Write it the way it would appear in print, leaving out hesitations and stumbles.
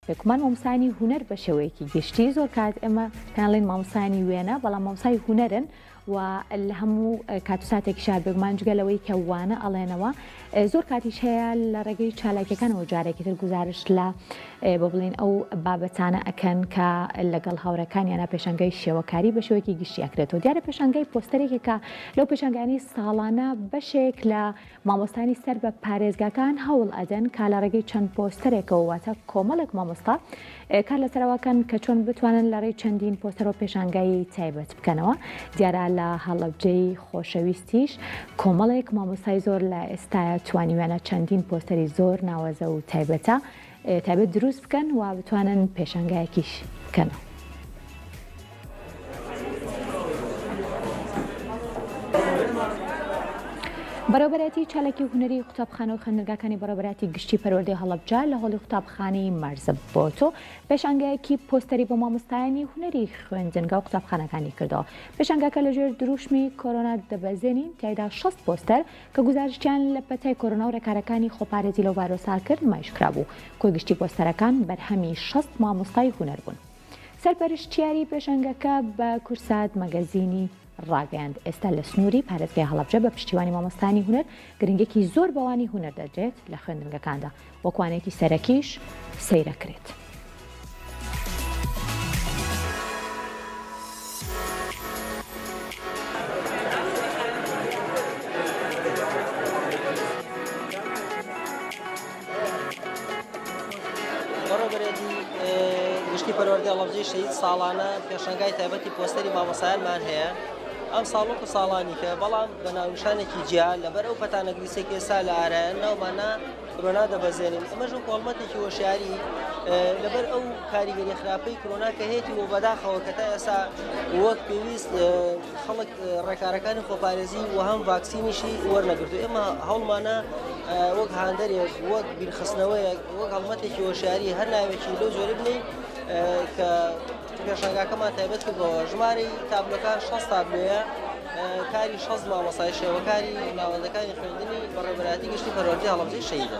بێگومان مامۆستایانی هونەر بە شێوەیەکی گشتی زۆر کات ئێمە پێڵێن مامۆستایانی وێنە بەڵام مامۆستای هونەرن و لە هەموو کات و ساتێکی شار بێگومان جگەلەوەی کە وانە ئەڵێنەوە زۆر کاتیش هەیە لە ڕێگەی چالاکیەکانەوە جارێکی تر گزارش لە بۆ بڵین ئەو بابەتانە ئەکەن کە لەگەڵ هاوڕەکانیانە پێشانگەی شێوەکاری بە شێوەیەکی گشتی ئەکرێتەوە دیارە پێشانگەی پۆستەرێکێکە لەو پێشانگانی ساڵانە بەشێک لە مامۆستانی سەر بە پارێزگاکان هەوڵ ئەدەن کا لە ڕێگەی چەند پۆستەرێکەوە واتە کۆمەڵێک مامۆستا کار لەسەرەوەکەن کە چۆن بتوانن لە ڕێی چەندین پۆستەرەوە پێشانگای تایبەت بکەنەوە دیارە لە هەڵەبجەی خۆشەویستیش کۆمەڵێک مامۆستای زۆر لە ئێستاە توانیوێنە چەندین پۆستەری زۆر ناوەزە و تایبەتە تایبەت دروست بکەن و بتوانن پێشانگایەکیش بکەنەوە. بەڕێوەبەرەتی چالاکی هونەری قوتابخانە و خوێندنگەکانی بەڕێوەبەرەتی گشتی پەروەردەی هەڵەبجە لە هۆڵی قوتابخانەی مەرزە بۆتۆ پێشانگایەکی پۆستەری بۆ مامۆستایانی هونەری خوێندنگە و قوتابخانەکانی کردەوە. پێشانگاکە لەژێر دروشمی کۆرۆنا دەبەزێنین تایدا 6 پۆستەر کە گزارشیان لە پەتای کۆرۆنا و ڕێکارەکانی خۆپارێزی لەو ڤایرۆسا کرد نمایشکرا بوو. کۆی گشتی پۆستەرەکان بەرهەمی 6 مامۆستای هونەر بوون. سەرپەرشتیاری پێشانگەکە بە کورسات مەگەزینی ڕاگەیاند ئێستا لە سنووری پارێزگای هەڵەبجە بە پشتیوانی مامۆستانی هونەر گرنگێکی زۆر بەوانی هونەر دەدرێت لە خوێندنگەکاندا وەکوانێکی سەرەکیش سەیرەکرێت. گشتی پەروەردەی هەڵەبجەی شەهید ساڵانە پێشانگای تایبەتی پۆستەری مامۆستایانمان هەیە ئەم ساڵۆک و ساڵانی کە بەڵام بە ناونیشانێکی جیا لەبەر ئەو پەتانەگریسێکی ئێستا لە ئارایەن ناومانە کۆرۆنا دەبەزێنین ئەمەش وەکو هەڵمەتێکی هۆشیاری لەبەر ئەو کاریگەری خراپەی کۆرۆنا کە هەیەی بۆ بەداخەوە کە تا ئێستا وەک پێویست خەڵک ڕێکارەکانی خۆپارێزی و هەم ڤاکسینیشی وەرنەگرتو ئێمە هەوڵمانە وەک هاندەرێک وەک بیرخستنەوەیەک وەک هەڵمەتێکی هۆشیاری هەر ناوێکی لەو جۆرە بنین کە پێشانگاکەمان تایبەت کردەوە ژمارەی تابلۆکان 6 تابلۆیە کاری 6 مامۆستای شێوەکاری ناوەندەکانی خوێندنی بەڕێوەبەرەتی گشتی پەروەردەی هەڵەبجەی شەهیدە.